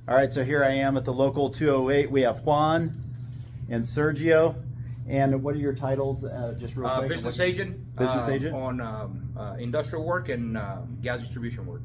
All right, so here I am at the local 208. We have Juan and Sergio. And what are your titles, just real quick? Business agent. Business agent? On industrial work and gas distribution work.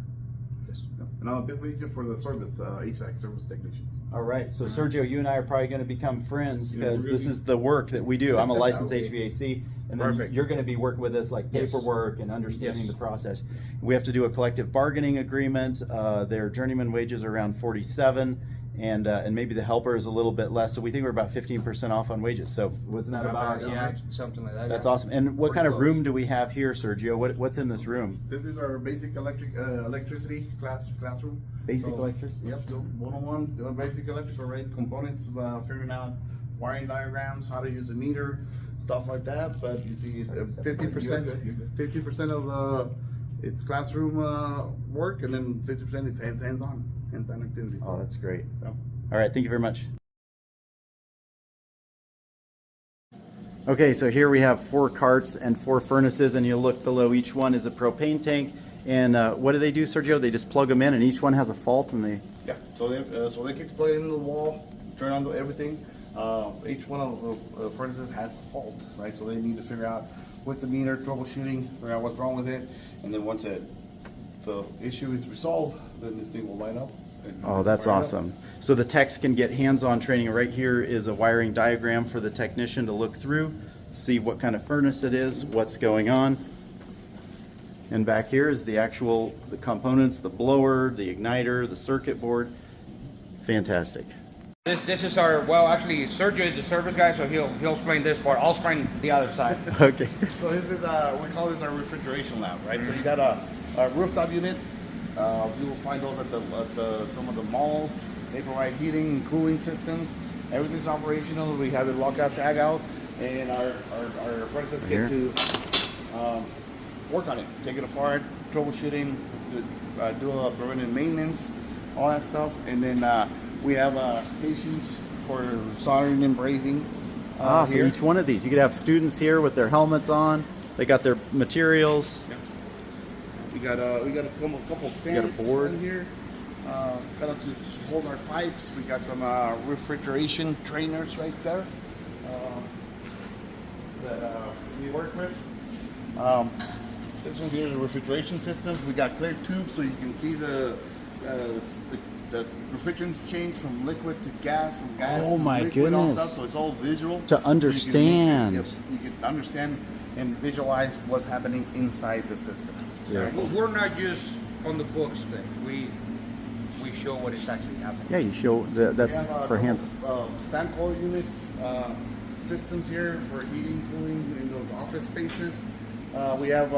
Yes. And I'm a business agent for the service, HVAC service technicians. All right, so Sergio, you and I are probably going to become friends because this is the work that we do. I'm a licensed HVAC, and then you're going to be working with us like paperwork and understanding the process. We have to do a collective bargaining agreement. Their journeyman wages are around 47, and maybe the helper is a little bit less. So we think we're about 15% off on wages. So wasn't that about something like that? That's awesome. And what kind of room do we have here, Sergio? What's in this room? This is our basic electricity classroom. Basic electricity? Yep, so 101 basic electrical components, figuring out wiring diagrams, how to use a meter, stuff like that. But you see 50% of it's classroom work, and then 50% is hands-on activities. Oh, that's great. All right, thank you very much. Okay, so here we have 4 carts and 4 furnaces, and you look below each one is a propane tank. And what do they do, Sergio? They just plug them in, and each one has a fault, and they... Yeah, so they get plugged into the wall, turn on everything. Each one of the furnaces has a fault, right? So they need to figure out with the meter, troubleshooting, figure out what's wrong with it, and then once the issue is resolved, then this thing will light up. Oh, that's awesome. So the techs can get hands-on training. Right here is a wiring diagram for the technician to look through, see what kind of furnace it is, what's going on. And back here is the components, the blower, the igniter, the circuit board. Fantastic. This is our, well, actually Sergio is the service guy, so he'll explain this part. I'll explain the other side. Okay. So this is we call this our refrigeration lab, right? So you got a rooftop unit. You will find those at some of the malls. They provide heating and cooling systems. Everything's operational. We have it lockout, tag out, and our apprentices get to work on it, take it apart, troubleshooting, do a preventive maintenance, all that stuff, and then we have stations for soldering and brazing. So each one of these, you could have students here with their helmets on. They got their materials. Yeah. We got a couple stands in here. Got up to hold our pipes. We got some refrigeration trainers right there that we work with. This one here is a refrigeration system. We got clear tubes so you can see the refrigerants change from liquid to gas, from gas to my liquid, all goodness. stuff, so it's all visual. To understand. So you can understand and visualize what's happening inside the system. We're not just on the books thing. We show what is actually happening. Yeah, you show that's for hands. Stand coil units, systems here for heating, cooling in those office spaces. We have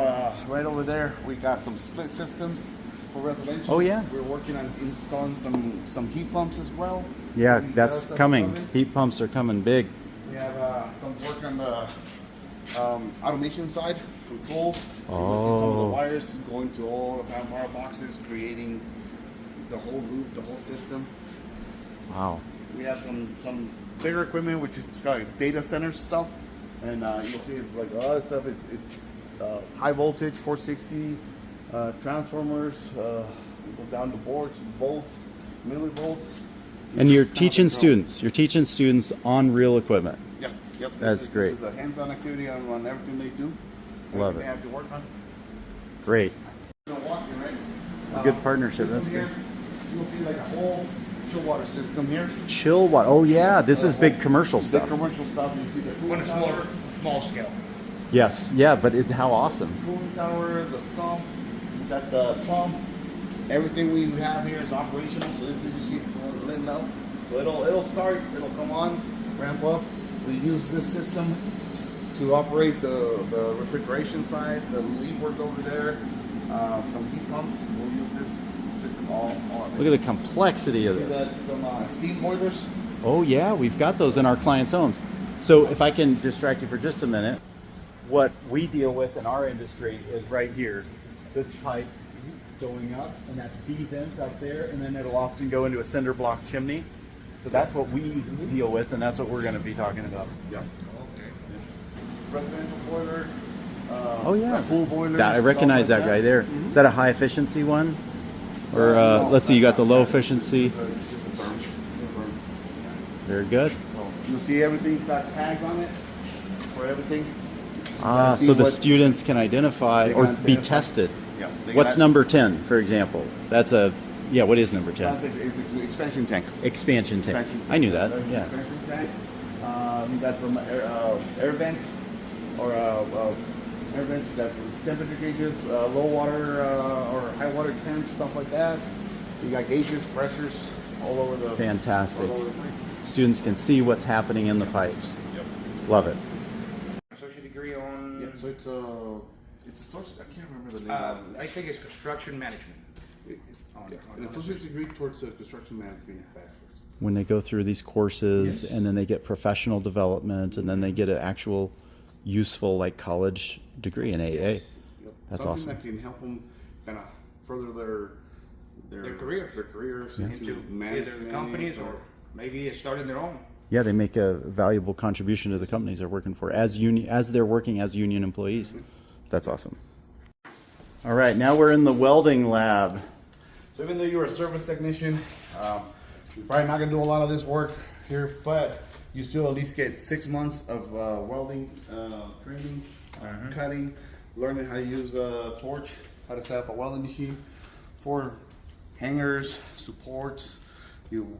right over there. We got some split systems for residential. Oh yeah. We're working on installing some heat pumps as well. Yeah, that's coming. Heat pumps are coming big. We have some work on the automation side, controls. You can see some of the wires going to all the power boxes, creating the whole loop, the whole system. Wow. We have some bigger equipment, which is kind of data center stuff, and you'll see like a lot of stuff. It's high voltage, 460 transformers, go down to boards, volts, millivolts. And you're teaching students. You're teaching students on real equipment. Yep, yep. That's great. This is a hands-on activity on everything they do. Love it. They have to work on. Great. Walking, right? Good partnership. That's good. You'll see like a whole chill water system here. Chill water. Oh yeah, this is big commercial Big stuff. commercial stuff. You see the On cooling a tower. small scale. Yes. Yeah, but how awesome. Cooling tower, the sump. We got the pump. Everything we have here is operational. So this is, you see, it's lit up. So it'll start. It'll come on, ramp up. We use this system to operate the refrigeration side. The lead work over there. Some heat pumps. We'll use this system all on. Look at the complexity of this. Some steam boilers. Oh yeah, we've got those in our clients' homes. So if I can distract you for just a minute, what we deal with in our industry is right here. This pipe going up, and that's B vent up there, and then it'll often go into a cinder block chimney. So that's what we deal with, and that's what we're going to be talking about. Yeah. Okay. Residential boiler. Oh yeah. Pool boilers. I recognize like that guy there. Is that a high efficiency one? Or let's see, you got the low efficiency. Very good. You'll see everything's got tags on it for everything. So the students can identify or be tested. Yeah. What's number 10, for example? That's a, yeah, what is number 10? It's an expansion tank. Expansion tank. I knew that, yeah. Expansion tank. You got some air vents or air vents. You got some temperature gauges, low water or high water temps, stuff like that. You got gauges, pressures all over the. Fantastic. All over the place. Students can see what's happening in the pipes. Yep. Love it. Associate degree on. Yeah, so it's a social. I can't remember the name. of it. I think it's construction management. An associate's degree towards construction management bachelor's. When they go through these courses, Yes. and then they get professional development, and then they get an actual useful like college degree in AA. Yep. That's Something awesome. that can help them kind of further their careers. Their careers into into either management the companies or maybe starting their own. Yeah, they make a valuable contribution to the companies they're working for as they're working as union employees. That's awesome. All right, now we're in the welding lab. So even though you're a service technician, you're probably not gonna do a lot of this work here, but you still at least get 6 months of welding training, cutting, learning how to use a torch, how to set up a welding machine for hangers, supports. You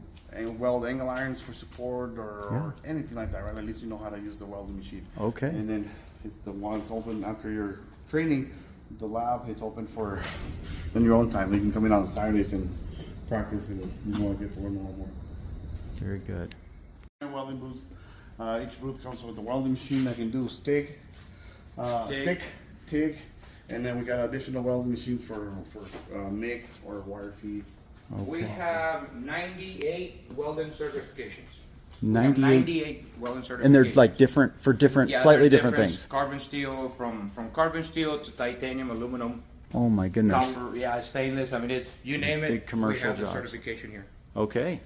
weld angle irons for support or anything like that, right? At least you know how to use the welding machine. Okay. And then the one's open after your training. The lab is open for in your own time. You can come in on Saturdays and practice, and you want to get to learn a lot more. Very good. Welding booths. Each booth comes with a welding machine that can do stick, TIG, and then we got additional welding machines for MIG or wire feed. We have 98 welding certifications. We 98? have 98 welding certifications. And they're like different for different, Yeah, slightly there's different difference. things. Carbon steel, from carbon steel to titanium, aluminum, Oh my goodness. copper, yeah, stainless. I mean, it's you name it. big commercial we have jobs. the certification here. Okay.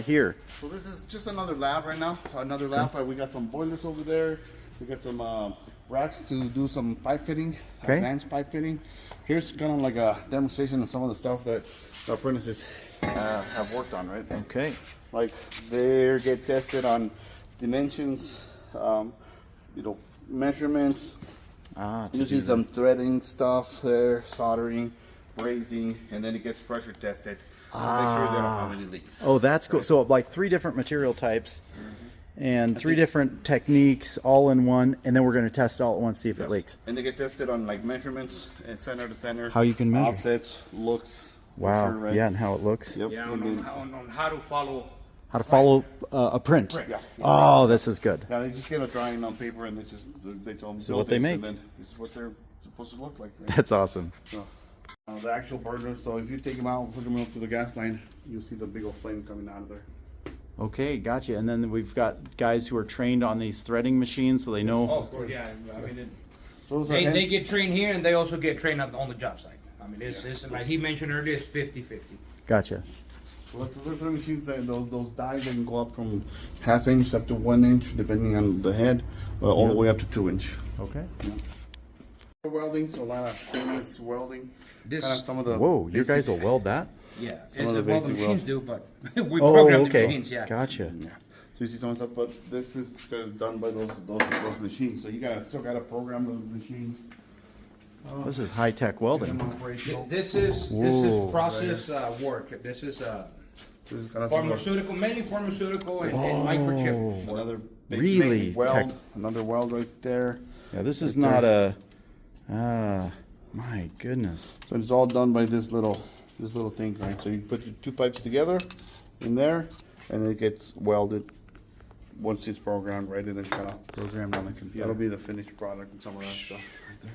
Here. So this is just another lab right now. Another lab. We got some boilers over there. We got some racks to do some pipe fitting, Okay. advanced pipe fitting. Here's kind of like a demonstration of some of the stuff that the apprentices have worked on, right? Okay. Like they get tested on dimensions, measurements. To You see do some threading stuff there, soldering, brazing, and then it gets pressure tested. To make sure they don't have any leaks. Oh, that's cool. So like 3 different material types and 3 different techniques all in one, and then we're going to test it all at once, see if it leaks. And they get tested on like measurements and center to center. How you can measure. Offsets, looks. for Wow. sure, right? Yeah, and how it looks. Yep. Yeah, and then- on how to follow. How to follow a print. Yeah. Oh, this is good. Yeah, they just get a drawing on paper and they tell them So what they make. and then this is what they're supposed to look like. Right? That's awesome. So, the actual burner. So if you take them out, hook them up to the gas line, you'll see the big old flame coming out of there. Okay, gotcha. And then we've got guys who are trained on these threading machines, so they know. Oh, of course, yeah. I mean, So those are they get trained here, and they also get trained on the job site. I mean, it's like he mentioned earlier, it's 50-50. Gotcha. So those are machines that those dies that can go up from 1/2 inch up to 1 inch, depending on the head, all the way up to 2 inch. Okay. Welding, so a lot of stainless welding. This- Kind of some of the Whoa, you basic- guys will weld that? Yeah, Some of the well, the basic machines do, but we Oh, program the okay. machines. Yeah. Gotcha. Yeah. So you see some of the stuff, but this is done by those machines. So you still gotta program those machines. This is high-tech welding. This is Whoa. process work. This is This is kind of pharmaceutical, mainly pharmaceutical and microchip. another big Really main weld. tech- Another weld right there. Yeah, this is Right not there. my goodness. So it's all done by this little thing, right? So you put your 2 pipes together in there, and it gets welded once it's programmed, right? And then kind of Programmed on the computer. that'll be the finished product and some of that stuff right there.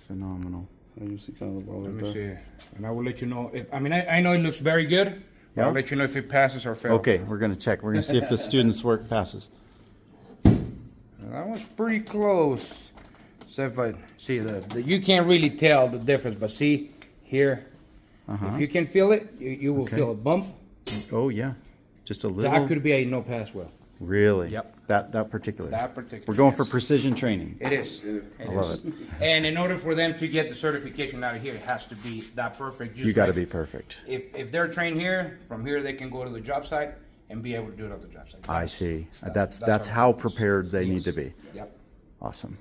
Phenomenal. And you see kind of the weld Let right me there. see, and I will let you know if. I mean, I know it looks very good. But I'll Yeah. let you know if it passes or fails. Okay, we're gonna check. We're gonna see if the students' work passes. That was pretty close. So if I see the you can't really tell the difference, but see here, if you can feel it, you will Okay. feel a bump. Oh yeah, just a little. That could be a no pass well. Really? Yep. That particular. That particular. We're going for yes. precision training. It is. I love it. And in order for them to get the certification out of here, it has to be that perfect. Just You got to like be perfect. If they're trained here, from here they can go to the job site and be able to do it on the job site. I see. That's That's our how purpose. prepared they need Yes. to be. Yep. Awesome.